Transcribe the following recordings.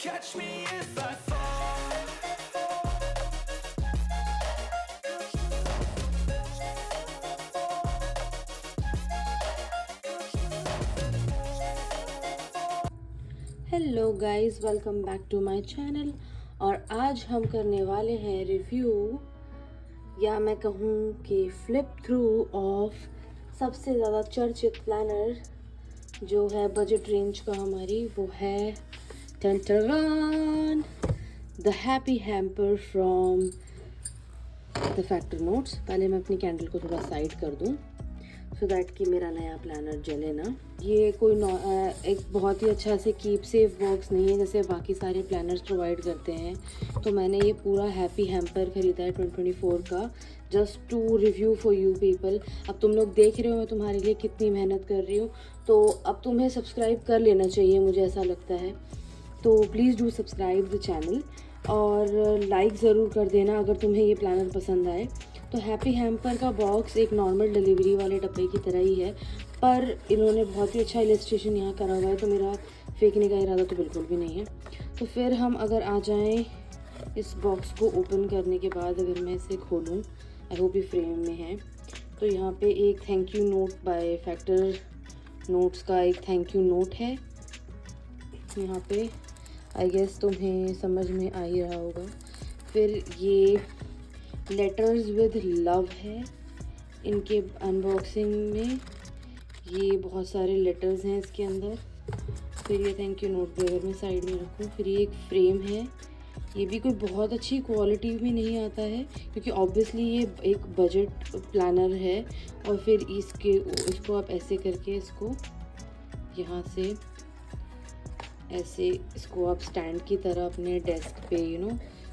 catch me if I fall. Hello guys, welcome back to my channel. और आज हम करने वाले हैं रिव्यू या मैं कहूँ कि फ्लिप थ्रू ऑफ सबसे ज़्यादा चर्चित प्लानर जो है बजट रेंज का हमारी, वो है टन the happy hamper from the factor notes. पहले मैं अपनी कैंडल को थोड़ा साइड कर दूँ सो दैट कि मेरा नया प्लानर जले ना। ये कोई एक बहुत ही अच्छा से कीप सेफ बॉक्स नहीं है जैसे बाकी सारे प्लानर्स प्रोवाइड करते हैं। तो मैंने ये पूरा हैप्पी हैम्पर ख़रीदा है 2024 का, just to review for you people. अब तुम लोग देख रहे हो मैं तुम्हारे लिए कितनी मेहनत कर रही हूँ, तो अब तुम्हें सब्सक्राइब कर लेना चाहिए, मुझे ऐसा लगता है। तो please do subscribe the channel और लाइक ज़रूर कर देना अगर तुम्हें ये प्लानर पसंद आए। तो हैप्पी हैम्पर का बॉक्स एक नॉर्मल डिलीवरी वाले डब्बे की तरह ही है, पर इन्होंने बहुत ही अच्छा इलस्ट्रेशन यहाँ करा हुआ है, तो मेरा फेंकने का इरादा तो बिल्कुल भी नहीं है। तो फिर हम अगर आ जाएं इस बॉक्स को ओपन करने के बाद, अगर मैं इसे खोलूँ, आई होप ये फ्रेम में है, तो यहाँ पे एक thank you note by factor notes का एक थैंक यू नोट है। यहाँ पे आई गेस तुम्हें समझ में आ ही रहा होगा। फिर ये लेटर्स विद लव है। इनके अनबॉक्सिंग में ये बहुत सारे लेटर्स हैं इसके अंदर। फिर ये थैंक यू नोट भी अगर मैं साइड में रखूँ, फिर ये एक फ्रेम है। ये भी कोई बहुत अच्छी क्वालिटी में नहीं आता है क्योंकि ऑब्वियसली ये एक बजट प्लानर है। और फिर इसको आप ऐसे करके इसको यहाँ से ऐसे इसको आप स्टैंड की तरह अपने डेस्क पे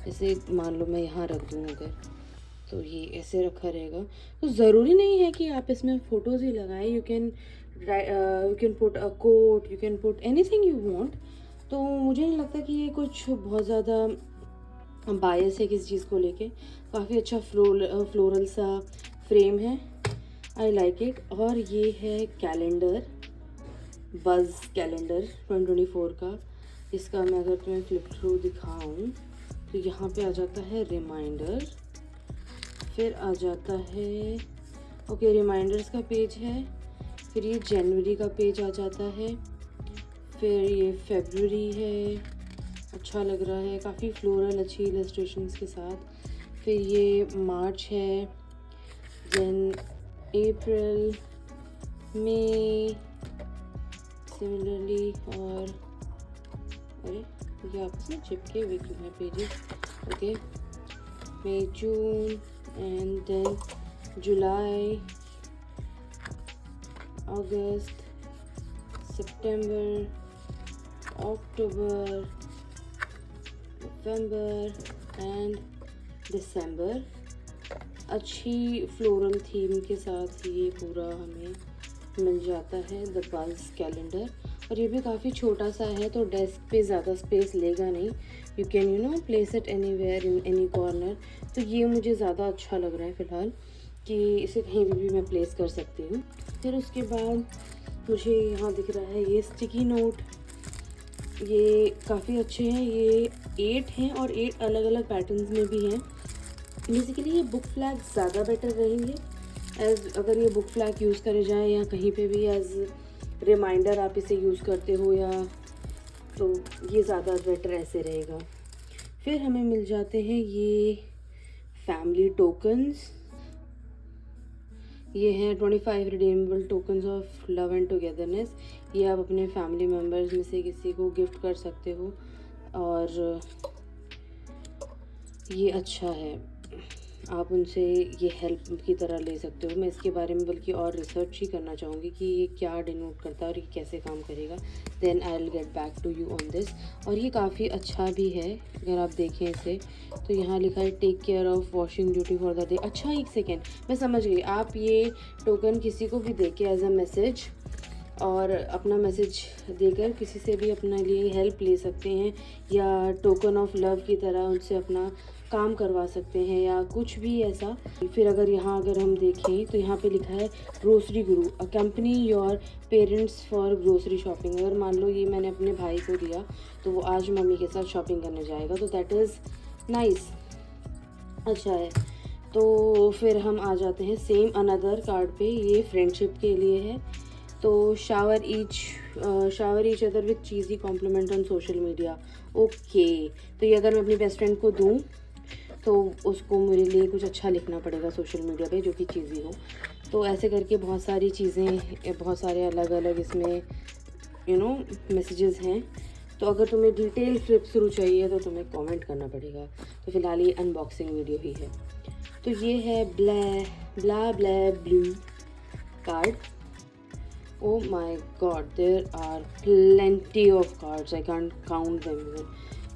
जैसे मान लो मैं यहाँ रख दूँ अगर, तो ये ऐसे रखा रहेगा। तो ज़रूरी नहीं है कि आप इसमें फ़ोटोज़ ही लगाएं। You can put a quote, you can put anything you want. तो मुझे नहीं लगता कि ये कुछ बहुत ज़्यादा बायस है किसी चीज़ को लेके। काफ़ी अच्छा फ्लोरल सा फ्रेम है, आई लाइक इट। और ये है कैलेंडर, बज़ कैलेंडर 2024 का। इसका मैं अगर तुम्हें फ्लिप थ्रू दिखाऊं तो यहाँ पे आ जाता है रिमाइंडर, फिर आ जाता है ओके रिमाइंडर्स का पेज है, फिर ये जनवरी का पेज आ जाता है, फिर ये फरवरी है, अच्छा लग रहा है, काफ़ी फ्लोरल अच्छी इलस्ट्रेशंस के साथ। फिर ये मार्च है, देन अप्रैल, मई सिमिलरली। और अरे ये आपस में चिपके हुए क्यों हैं pages? Okay, May, June and then July, August, September, October, November and December. अच्छी फ्लोरल थीम के साथ ये पूरा हमें मिल जाता है द बज़ कैलेंडर। और ये भी काफ़ी छोटा सा है, तो डेस्क पे ज़्यादा स्पेस लेगा नहीं। You can place it anywhere in any corner. तो ये मुझे ज़्यादा अच्छा लग रहा है फ़िलहाल कि इसे कहीं भी मैं प्लेस कर सकती हूँ। फिर उसके बाद मुझे यहाँ दिख रहा है ये स्टिकी नोट। ये काफ़ी अच्छे हैं, ये 8 हैं और 8 अलग अलग पैटर्न्स में भी हैं। बेसिकली ये बुक फ्लैग ज़्यादा बेटर रहेंगे एज अगर ये बुक फ्लैग यूज़ करे जाए या कहीं पे भी एज रिमाइंडर आप इसे यूज़ करते हो, या तो ये ज़्यादा बेटर ऐसे रहेगा। फिर हमें मिल जाते हैं ये फैमिली टोकन्स। ये हैं 25 redeemable tokens of love and togetherness. ये आप अपने फैमिली मेम्बर्स में से किसी को गिफ्ट कर सकते हो और ये अच्छा है, आप उनसे ये हेल्प की तरह ले सकते हो। मैं इसके बारे में बल्कि और रिसर्च ही करना चाहूँगी कि ये क्या डिनोट करता है और ये कैसे काम करेगा। Then I will get back to you on this. और ये काफ़ी अच्छा भी है अगर आप देखें इसे, तो यहाँ लिखा है take care of washing duty for the day. अच्छा, एक सेकेंड, मैं समझ गई। आप ये टोकन किसी को भी दे के एज अ मैसेज और अपना मैसेज देकर किसी से भी अपने लिए हेल्प ले सकते हैं, या टोकन ऑफ लव की तरह उनसे अपना काम करवा सकते हैं, या कुछ भी ऐसा। फिर अगर हम देखें तो यहाँ पे लिखा है grocery Guru, accompany your parents for grocery shopping. अगर मान लो ये मैंने अपने भाई को दिया तो वो आज मम्मी के साथ शॉपिंग करने जाएगा, तो दैट इज़ नाइस, अच्छा है। तो फिर हम आ जाते हैं सेम अनदर कार्ड पे, ये फ्रेंडशिप के लिए है। तो shower each other with cheesy compliment on social media. Okay, तो ये अगर मैं अपनी बेस्ट फ्रेंड को दूँ तो उसको मेरे लिए कुछ अच्छा लिखना पड़ेगा सोशल मीडिया पे जो कि चीज़ी हो। तो ऐसे करके बहुत सारी चीज़ें, बहुत सारे अलग अलग इसमें मैसेजेस हैं। तो अगर तुम्हें डिटेल फ्लिप थ्रू चाहिए तो तुम्हें कमेंट करना पड़ेगा। तो फिलहाल ये अनबॉक्सिंग वीडियो ही है। तो ये है blah blue card. Oh my god, there are plenty of cards, I can't count them even.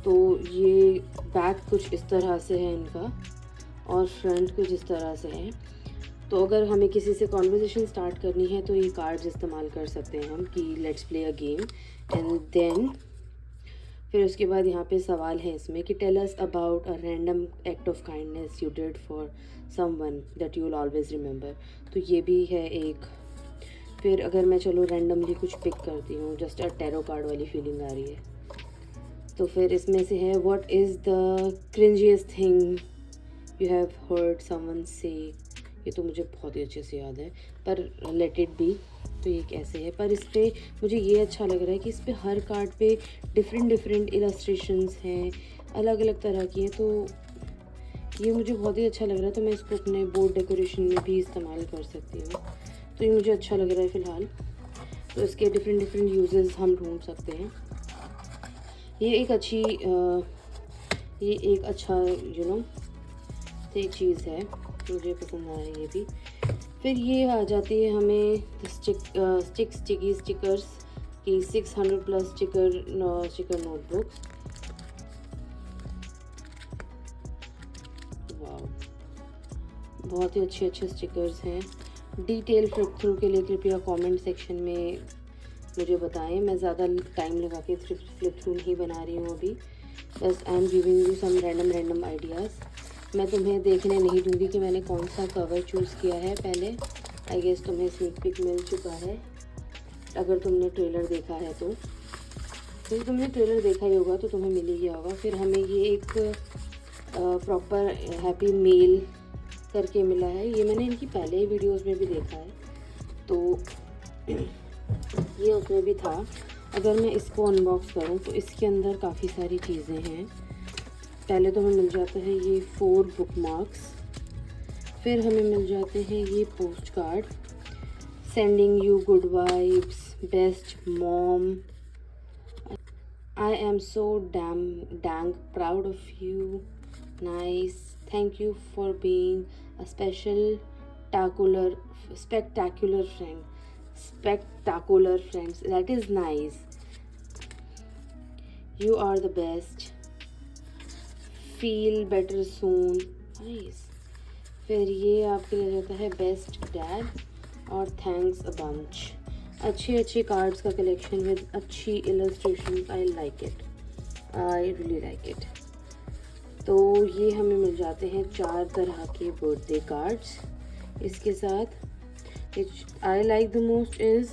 तो ये बैक कुछ इस तरह से है इनका, और फ्रंट कुछ इस तरह से है। तो अगर हमें किसी से कॉन्वर्जेसन स्टार्ट करनी है तो ये कार्ड्स इस्तेमाल कर सकते हैं हम, कि let's play a game. And then फिर उसके बाद यहाँ पे सवाल है इसमें कि tell us about a random act of kindness you did for someone that you will always remember. तो ये भी है एक। फिर अगर मैं चलो रैंडमली कुछ पिक करती हूँ, जस्ट अ टैरो कार्ड वाली फीलिंग आ रही है। तो फिर इसमें से है what is the cringiest thing you have heard someone से। ये तो मुझे बहुत ही अच्छे से याद है, पर लेट इट बी। तो ये कैसे है, पर इस पर मुझे ये अच्छा लग रहा है कि इस पर हर कार्ड पे डिफरेंट इलस्ट्रेशंस हैं, अलग अलग तरह की हैं। तो ये मुझे बहुत ही अच्छा लग रहा है। तो मैं इसको अपने बोर्ड डेकोरेशन में भी इस्तेमाल कर सकती हूँ। तो ये मुझे अच्छा लग रहा है फ़िलहाल। तो इसके डिफरेंट यूजेस हम ढूंढ सकते हैं। ये एक अच्छा एक चीज़ है, मुझे पसंद आया ये भी। फिर ये आ जाती है हमें स्टिकर्स की 600+ स्टिकर नोटबुक्स। वाह, बहुत ही अच्छे स्टिकर्स हैं। डिटेल फ्लिप थ्रू के लिए कृपया कमेंट सेक्शन में मुझे बताएं। मैं ज़्यादा टाइम लगा के फ्लिप थ्रू नहीं बना रही हूँ अभी, बस I am giving you some random ideas. मैं तुम्हें देखने नहीं दूँगी कि मैंने कौन सा कवर चूज़ किया है पहले। आई गेस तुम्हें स्नीक पिक मिल चुका है अगर तुमने ट्रेलर देखा है तो। फिर तुमने ट्रेलर देखा ही होगा तो तुम्हें मिल ही गया होगा। फिर हमें ये एक प्रॉपर हैप्पी मेल करके मिला है। ये मैंने इनकी पहले ही वीडियोस में भी देखा है, तो ये उसमें भी था। अगर मैं इसको अनबॉक्स करूं तो इसके अंदर काफ़ी सारी चीज़ें हैं। पहले तो हमें मिल जाता है ये 4 बुकमार्क्स। फिर हमें मिल जाते हैं ये post card, sending you good vibes, best mom, I am so dang proud of you, nice, thank you for being a spectacular friends, that is nice, you are the best, feel better soon, nice। फिर ये आपके लिए जाता है best dad और thanks a bunch. अच्छे cards का collection with अच्छी illustration, I really like it. तो ये हमें मिल जाते हैं 4 तरह के बर्थडे कार्ड्स। इसके साथ I like the most is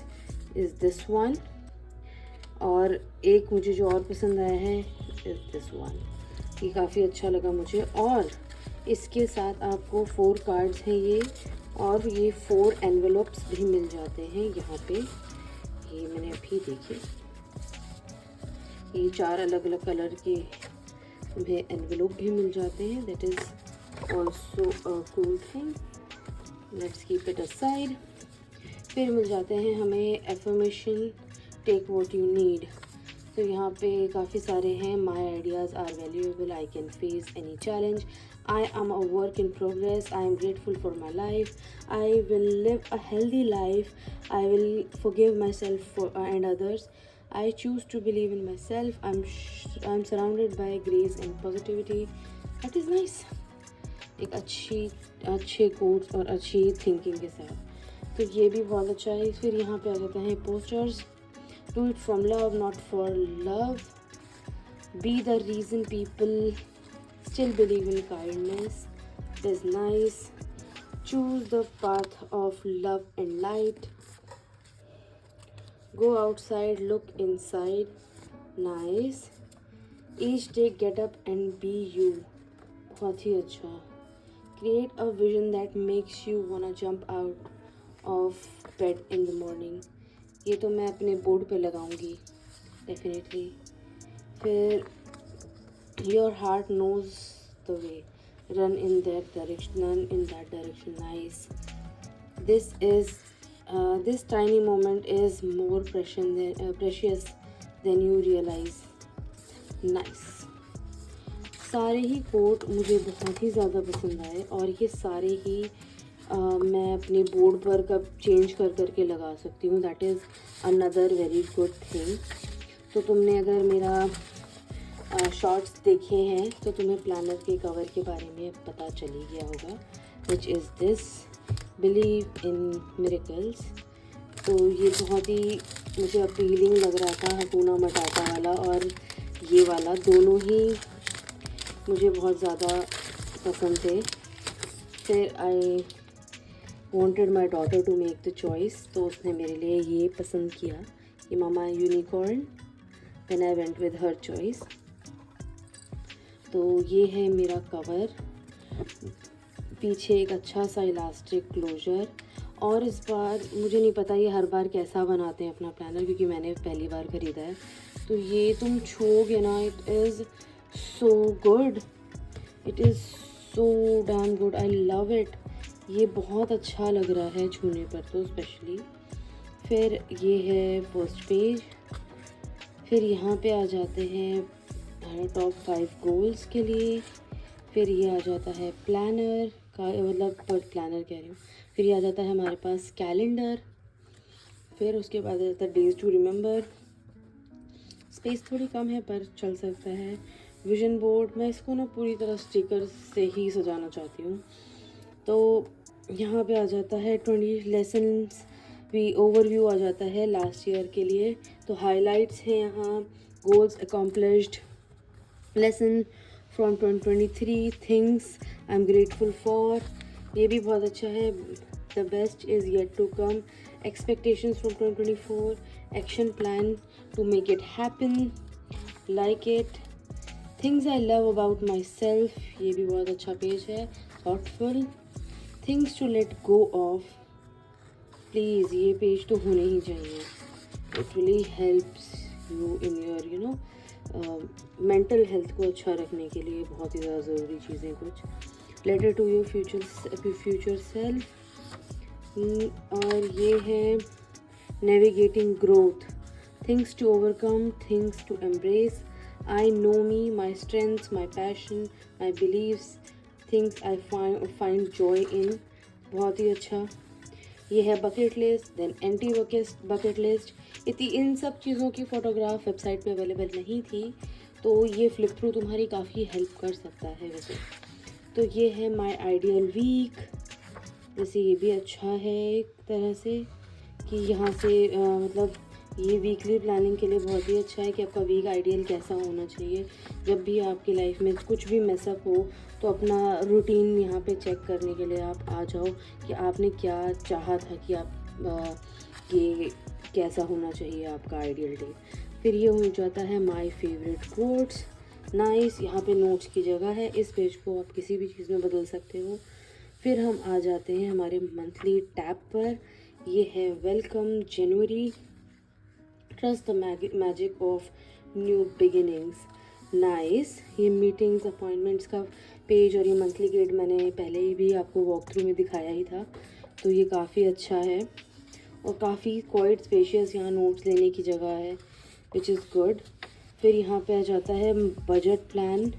this one, और एक मुझे जो और पसंद आया है इज़ दिस वन। ये काफ़ी अच्छा लगा मुझे। और इसके साथ आपको 4 कार्ड्स हैं ये, और ये 4 एनवेलप्स भी मिल जाते हैं यहाँ पे। ये मैंने अभी देखे, ये 4 अलग अलग कलर के तुम्हें एनवेलप भी मिल जाते हैं। That is also a cool thing, let's keep it aside. फिर मिल जाते हैं हमें affirmation, take what you need. तो यहाँ पे काफ़ी सारे हैं। My ideas are valuable, I can face any challenge, I am a work in progress, I am grateful for my life, I will live a healthy life, I will forgive myself and others, I choose to believe in myself, I'm surrounded by grace and positivity. That is nice। एक अच्छे quotes और अच्छी thinking के साथ। तो ये भी बहुत अच्छा है। फिर यहाँ पे आ जाते हैं posters. Do it from love not for love, be the reason people still believe in kindness, it is nice, choose the path of love and light, go outside look inside, nice, each day get up and be you, बहुत ही अच्छा, create a vision that makes you wanna jump out of bed in the morning, ये तो मैं अपने board पे लगाऊंगी definitely. फिर your heart knows the way, run in that direction, nice, this tiny moment is more precious than you realize, nice। सारे ही coat मुझे बहुत ही ज़्यादा पसंद आए और ये सारे ही मैं अपने बोर्ड पर कब चेंज कर करके लगा सकती हूँ, that is another very good thing. तो तुमने अगर मेरा शॉर्ट्स देखे हैं तो तुम्हें प्लानर के कवर के बारे में पता चल ही गया होगा, which is this believe in miracles. तो ये बहुत ही मुझे अपीलिंग लग रहा था, हकूना मटाटा वाला और ये वाला दोनों ही मुझे बहुत ज़्यादा पसंद थे। फिर I wanted my daughter to make the choice, तो उसने मेरे लिए ये पसंद किया, ये mama unicorn, then I went with her choice. तो ये है मेरा कवर, पीछे एक अच्छा सा इलास्टिक क्लोजर, और इस बार मुझे नहीं पता ये हर बार कैसा बनाते हैं अपना प्लानर, क्योंकि मैंने पहली बार ख़रीदा है। तो ये तुम छूओगे ना, it is so good, it is so damn good, I love it, ये बहुत अच्छा लग रहा है छूने पर तो स्पेशली। फिर ये है फर्स्ट पेज। फिर यहाँ पे आ जाते हैं टॉप 5 गोल्स के लिए। फिर ये आ जाता है प्लानर का, मतलब प्लानर कह रही हूँ। फिर ये आ जाता है हमारे पास कैलेंडर। फिर उसके बाद आ जाता है डेज टू रिमेंबर, स्पेस थोड़ी कम है पर चल सकता है। विजन बोर्ड, मैं इसको ना पूरी तरह स्टिकर से ही सजाना चाहती हूँ। तो यहाँ पे आ जाता है 20 लेसन्स, भी ओवरव्यू आ जाता है लास्ट ईयर के लिए। तो हाइलाइट्स हैं यहाँ, goals accomplished, lesson from 2023, things I am grateful for, ये भी बहुत अच्छा है। The best is yet to come, expectations from 2024, action plan to make it happen, like it, things I love about my self, ये भी बहुत अच्छा page है। Thoughtful, things to let go of, please ये पेज तो होने ही चाहिए, it really helps you in your you know mental health को अच्छा रखने के लिए बहुत ही ज़्यादा ज़रूरी चीज़ें कुछ। Letter to your future self, और ये है navigating growth, things to overcome, things to embrace, I know me, my strengths, my passion, my beliefs, things I find joy in, बहुत ही अच्छा। ये है bucket list, then anti bucket list. इन सब चीज़ों की फ़ोटोग्राफ वेबसाइट पे अवेलेबल नहीं थी, तो ये फ्लिप थ्रू तुम्हारी काफ़ी हेल्प कर सकता है वैसे। तो ये है माय आइडियल वीक, जैसे ये भी अच्छा है एक तरह से कि यहाँ से मतलब ये वीकली प्लानिंग के लिए बहुत ही अच्छा है कि आपका वीक आइडियल कैसा होना चाहिए। जब भी आपकी लाइफ में कुछ भी मैसअप हो तो अपना रूटीन यहाँ पे चेक करने के लिए आप आ जाओ कि आपने क्या चाहा था कि आप ये कैसा होना चाहिए आपका आइडियल डे। फिर ये हो जाता है माय फेवरेट कोट्स, नाइस, यहाँ पे नोट्स की जगह है, इस पेज को आप किसी भी चीज़ में बदल सकते हो। फिर हम आ जाते हैं हमारे मंथली टैब पर, ये है welcome January, trust the magic of new beginnings, nice. ये मीटिंग्स अपॉइंटमेंट्स का पेज और ये मंथली गाइड मैंने पहले ही भी आपको वॉक थ्रू में दिखाया ही था, तो ये काफ़ी अच्छा है और काफ़ी क्वाइट स्पेशियस यहाँ नोट्स लेने की जगह है, विच इज़ गुड। फिर यहाँ पे आ जाता है बजट प्लान,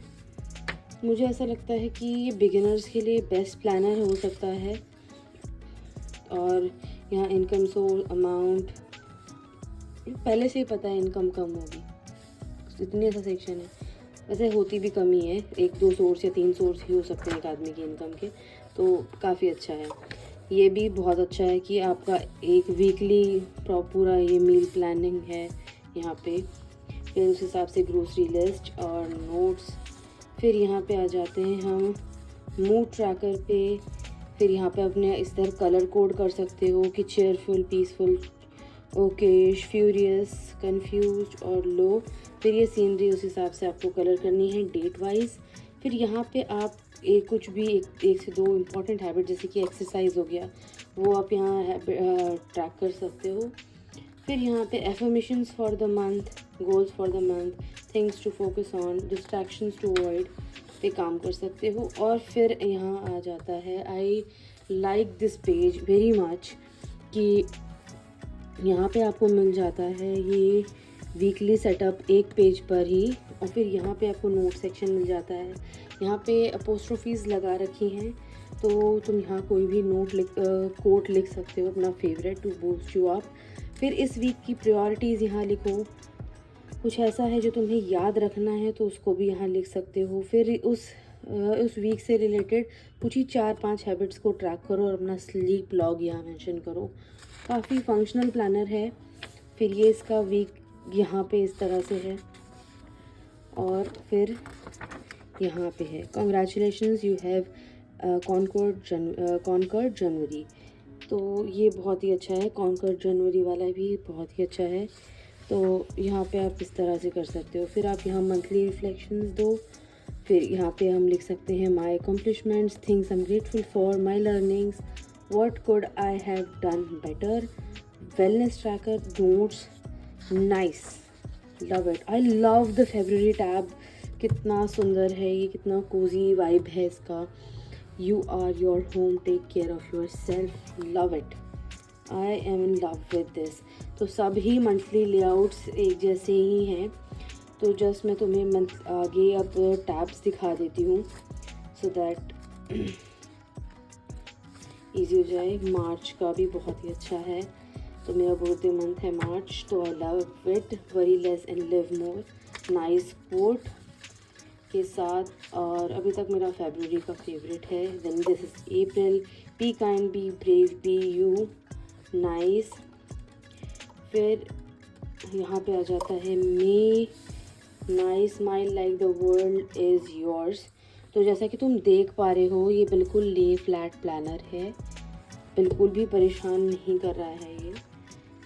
मुझे ऐसा लगता है कि ये बिगिनर्स के लिए बेस्ट प्लानर हो सकता है। और यहाँ इनकम सोर्स अमाउंट पहले से ही पता है इनकम कम होगी, इतनी ऐसा सेक्शन है, वैसे होती भी कम ही है, 1-2 सोर्स या 3 सोर्स ही हो सकते हैं एक आदमी की इनकम के, तो काफ़ी अच्छा है। ये भी बहुत अच्छा है कि आपका एक वीकली पूरा ये मील प्लानिंग है यहाँ पे। फिर उस हिसाब से ग्रोसरी लिस्ट और नोट्स। फिर यहाँ पे आ जाते हैं हम मूड ट्रैकर पे। फिर यहाँ पे अपने इस तरह कलर कोड कर सकते हो कि cheerful, peaceful, Okesh, furious, confused और लो। फिर ये सीनरी उस हिसाब से आपको कलर करनी है डेट वाइज। फिर यहाँ पे आप कुछ भी एक से दो इम्पॉर्टेंट हैबिट जैसे कि एक्सरसाइज हो गया वो आप यहाँ ट्रैक कर सकते हो। फिर यहाँ पे affirmations for the month, goals for the month, things to focus on, distractions to avoid पे काम कर सकते हो। और फिर यहाँ आ जाता है आई like this page very much कि यहाँ पे आपको मिल जाता है ये वीकली सेटअप एक पेज पर ही। और फिर यहाँ पे आपको नोट सेक्शन मिल जाता है। यहाँ पे अपोस्ट्रोफीज़ लगा रखी हैं तो तुम यहाँ कोई भी कोट लिख सकते हो अपना favourite to boost you up. फिर इस वीक की प्रायोरिटीज़ यहाँ लिखो। कुछ ऐसा है जो तुम्हें याद रखना है तो उसको भी यहाँ लिख सकते हो। फिर उस वीक से रिलेटेड कुछ ही 4-5 हैबिट्स को ट्रैक करो और अपना स्लीप लॉग यहाँ मेंशन करो। काफ़ी फंक्शनल प्लानर है। फिर ये इसका वीक यहाँ पे इस तरह से है। और फिर यहाँ पे है कॉन्ग्रेचुलेशंस यू हैव कॉन्कर्ड जनवरी। तो ये बहुत ही अच्छा है, कॉन्कर्ड जनवरी वाला भी बहुत ही अच्छा है। तो यहाँ पे आप इस तरह से कर सकते हो। फिर आप यहाँ मंथली रिफ्लेक्शंस दो। फिर यहाँ पे हम लिख सकते हैं my accomplishments, things I am grateful for, my learnings, what could I have done better, wellness tracker, notes, nice, love it. I love the February tab, कितना सुंदर है ये, कितना कोजी वाइब है इसका। You are your home, take care of yourself, love it, I am in love with this. तो सभी monthly layouts एक जैसे ही हैं। तो जस्ट मैं तुम्हें आगे अब टैब्स दिखा देती हूँ सो दैट ईजी हो जाए। मार्च का भी बहुत ही अच्छा है। तो मेरा बर्थडे मंथ है मार्च, तो I love it, worry less and live more, nice quote के साथ। और अभी तक मेरा फरवरी का फेवरेट है, then this is April, be kind, be brave, be you, nice. फिर यहाँ पे आ जाता है May, nice, smile like the world is yours. तो जैसा कि तुम देख पा रहे हो ये बिल्कुल ले फ्लैट प्लानर है, बिल्कुल भी परेशान नहीं कर रहा है ये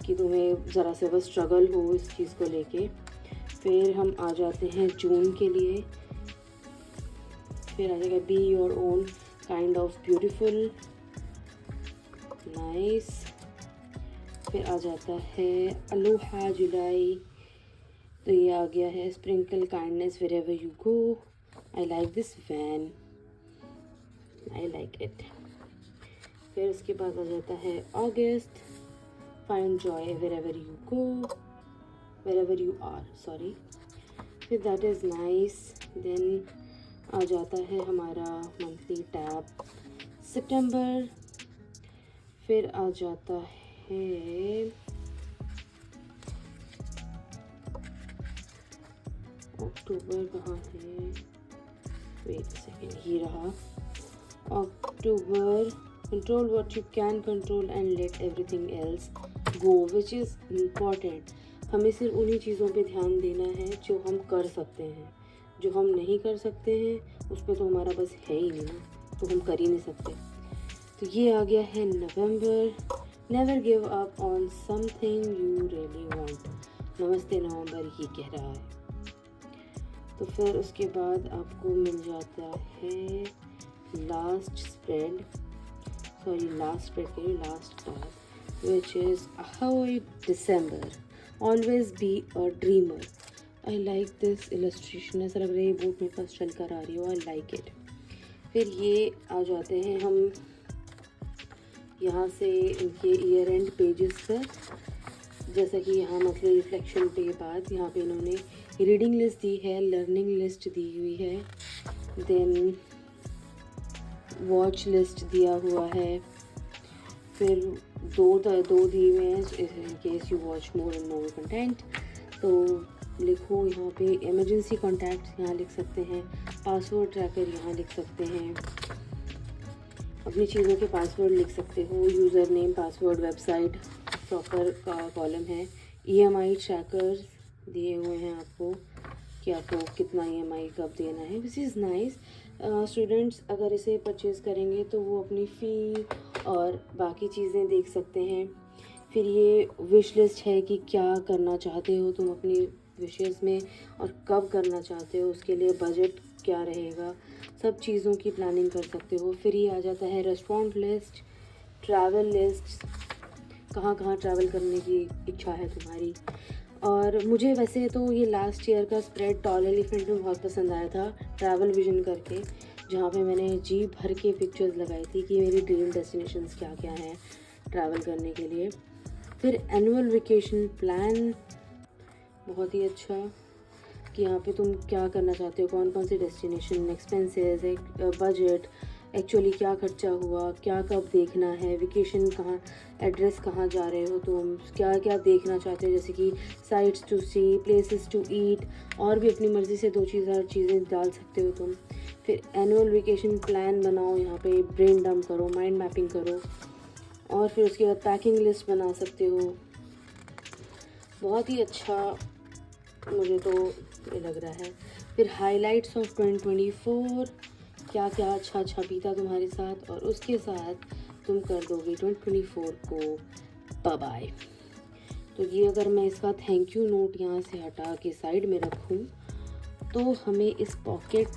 कि तुम्हें ज़रा से बस स्ट्रगल हो इस चीज़ को लेके। फिर हम आ जाते हैं जून के लिए। फिर आ जाएगा be your own kind of beautiful, nice. फिर आ जाता है अलोहा जुलाई। तो ये आ गया है sprinkle kindness wherever you go, I like this one, I like it. फिर उसके बाद आ जाता है अगस्त, find joy wherever you go, wherever you are, sorry. फिर दैट इज़ नाइस। देन आ जाता है हमारा मंथली टैब सितंबर। फिर आ जाता है अक्टूबर, कहाँ है, वेट सेकेंड, ये रहा अक्टूबर। Control what you can control and let everything else go, which is important. हमें सिर्फ उन्हीं चीज़ों पे ध्यान देना है जो हम कर सकते हैं, जो हम नहीं कर सकते हैं उस पर तो हमारा बस है ही नहीं ना, तो हम कर ही नहीं सकते। तो ये आ गया है नवंबर, never give up on something you really want, नमस्ते नवंबर ये कह रहा है। तो फिर उसके बाद आपको मिल जाता है लास्ट स्प्रेड के last tab, which is how December, always be a dreamer. I like this illustration, ऐसा लग रहा है ये बोट मेरे पास चल कर आ रही हो, आई लाइक इट। फिर ये आ जाते हैं हम यहाँ से इनके ईयर एंड पेजेस पर, जैसा कि यहाँ मंथली रिफ्लेक्शन के बाद यहाँ पे इन्होंने रीडिंग लिस्ट दी है, लर्निंग लिस्ट दी हुई है, देन वॉच लिस्ट दिया हुआ है। फिर दो दिए हुए हैं in case you watch more and more content. तो लिखो यहाँ पे इमरजेंसी कॉन्टैक्ट्स यहाँ लिख सकते हैं, पासवर्ड ट्रैकर यहाँ लिख सकते हैं। अपनी चीज़ों के पासवर्ड लिख सकते हो, user name, password, website, proper का कॉलम है। EMI ट्रैकर्स दिए हुए हैं आपको कि आपको कितना EMI कब देना है, विच इज़ नाइस। स्टूडेंट्स अगर इसे परचेज़ करेंगे तो वो अपनी फ़ी और बाकी चीज़ें देख सकते हैं। फिर ये विश लिस्ट है कि क्या करना चाहते हो तुम अपनी विशेज़ में और कब करना चाहते हो, उसके लिए बजट क्या रहेगा, सब चीज़ों की प्लानिंग कर सकते हो। फिर ये आ जाता है रेस्टोरेंट लिस्ट, ट्रैवल लिस्ट, कहाँ कहाँ ट्रैवल करने की इच्छा है तुम्हारी। और मुझे वैसे तो ये लास्ट ईयर का स्प्रेड टॉल एलिफेंट में बहुत पसंद आया था, ट्रैवल विजन करके, जहाँ पे मैंने जी भर के पिक्चर्स लगाई थी कि मेरी ड्रीम डेस्टिनेशंस क्या क्या हैं ट्रैवल करने के लिए। फिर एनुअल वेकेशन प्लान, बहुत ही अच्छा कि यहाँ पे तुम क्या करना चाहते हो, कौन कौन सी डेस्टिनेशन, एक्सपेंसेस, बजट, एक्चुअली क्या खर्चा हुआ, क्या कब देखना है, वेकेशन कहाँ, एड्रेस कहाँ जा रहे हो तुम, क्या क्या देखना चाहते हो, जैसे कि sites to see, places to eat, और भी अपनी मर्ज़ी से 2 चीज़ें डाल सकते हो तुम। फिर एनुअल वेकेशन प्लान बनाओ, यहाँ पे ब्रेन डंप करो, माइंड मैपिंग करो, और फिर उसके बाद पैकिंग लिस्ट बना सकते हो। बहुत ही अच्छा मुझे तो ये लग रहा है। फिर हाइलाइट्स ऑफ 2024, क्या क्या अच्छा अच्छा बीता तुम्हारे साथ, और उसके साथ तुम कर दोगे 2024 को बाय। तो ये अगर मैं इसका थैंक यू नोट यहाँ से हटा के साइड में रखूँ तो हमें इस पॉकेट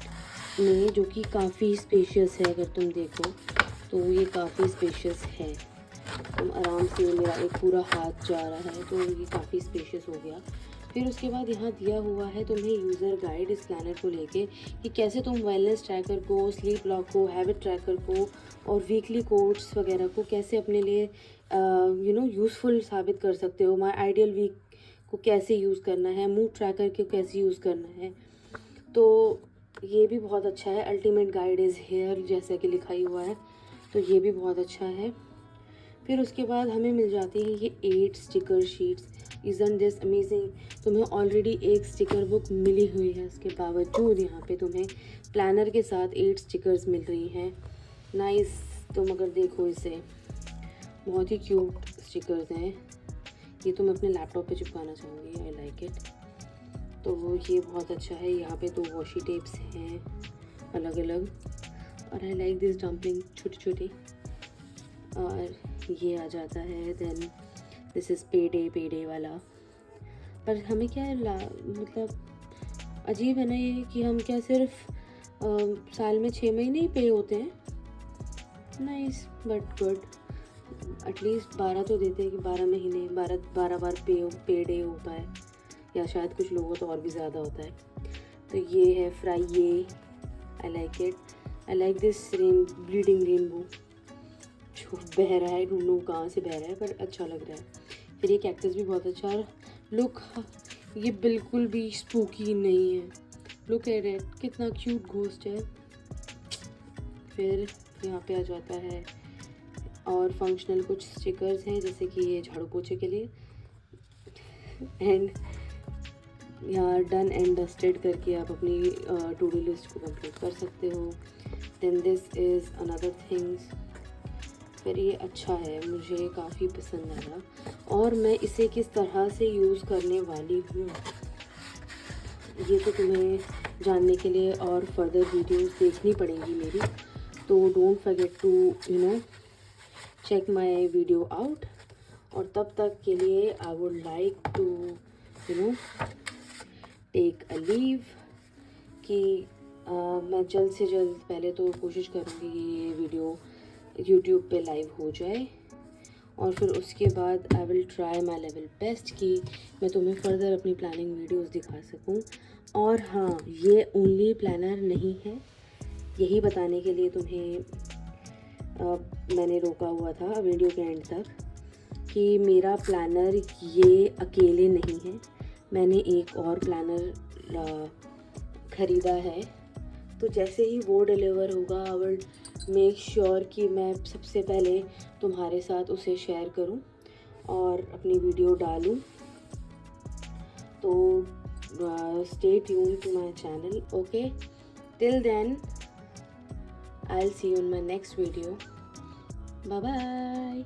में, जो कि काफ़ी स्पेशियस है, अगर तुम देखो तो ये काफ़ी स्पेशियस है, तुम आराम से, मेरा एक पूरा हाथ जा रहा है तो ये काफ़ी स्पेशियस हो गया। फिर उसके बाद यहाँ दिया हुआ है तुम्हें यूज़र गाइड इस प्लानर को लेके कि कैसे तुम वेलनेस ट्रैकर को, स्लीप लॉग को, हैबिट ट्रैकर को और वीकली कोड्स वगैरह को कैसे अपने लिए यूज़फुल साबित कर सकते हो। माय आइडियल वीक को कैसे यूज़ करना है, मूड ट्रैकर को कैसे यूज़ करना है। तो ये भी बहुत अच्छा है। अल्टीमेट गाइड इज़ हेयर जैसा कि लिखा ही हुआ है, तो ये भी बहुत अच्छा है। फिर उसके बाद हमें मिल जाती है ये 8 sticker sheets. Isn't this amazing, तुम्हें ऑलरेडी एक स्टिकर बुक मिली हुई है, इसके बावजूद यहाँ पे तुम्हें प्लानर के साथ 8 स्टिकर्स मिल रही हैं। नाइस, तुम अगर देखो इसे, बहुत ही क्यूट स्टिकर्स हैं। ये तुम अपने लैपटॉप पे चिपकाना चाहूँगी, आई लाइक इट। तो ये बहुत अच्छा है। यहाँ पे 2 वॉशी टेप्स हैं अलग अलग, और आई लाइक दिस डम्पलिंग, छोटी छोटी। और ये आ जाता है, देन दिस इज़ पे डे वाला। पर हमें क्या है मतलब अजीब है ना ये कि हम क्या सिर्फ साल में 6 महीने ही पे होते हैं। नाइस बट गुड, एटलीस्ट 12 तो देते हैं कि 12 महीने 12 बार पे डे होता है, या शायद कुछ लोगों तो और भी ज़्यादा होता है। तो ये है फ्राई, ये आई like it. I like this bleeding rainbow जो बह रहा है, ढूंढूं कहाँ से बह रहा है, पर अच्छा लग रहा है। फिर ये कैक्टस भी बहुत अच्छा है। लुक, ये बिल्कुल भी स्पूकी नहीं है, लुक एट इट, कितना क्यूट घोस्ट है। फिर यहाँ पे आ जाता है और फंक्शनल कुछ स्टिकर्स हैं, जैसे कि ये झाड़ू पोछे के लिए, एंड यहाँ डन एंड डस्टेड करके आप अपनी टू डू लिस्ट को कंप्लीट कर सकते हो। Then this is another things. फिर ये अच्छा है, मुझे काफ़ी पसंद आया, और मैं इसे किस तरह से यूज़ करने वाली हूँ ये तो तुम्हें जानने के लिए और फर्दर वीडियोस देखनी पड़ेंगी मेरी। तो don't forget to check my video out. और तब तक के लिए I would like to take a leave कि मैं जल्द से जल्द, पहले तो कोशिश करूँगी कि ये वीडियो यूट्यूब पे लाइव हो जाए, और फिर उसके बाद I will try my level best कि मैं तुम्हें फर्दर अपनी प्लानिंग वीडियोस दिखा सकूं। और हाँ, ये ओनली प्लानर नहीं है, यही बताने के लिए तुम्हें मैंने रोका हुआ था वीडियो के एंड तक कि मेरा प्लानर ये अकेले नहीं है, मैंने एक और प्लानर ख़रीदा है। तो जैसे ही वो डिलीवर होगा आई विल मेक श्योर कि मैं सबसे पहले तुम्हारे साथ उसे शेयर करूं और अपनी वीडियो डालूं। तो stay tune to my channel, okay? Till then I will see you in my next video. Bye bye.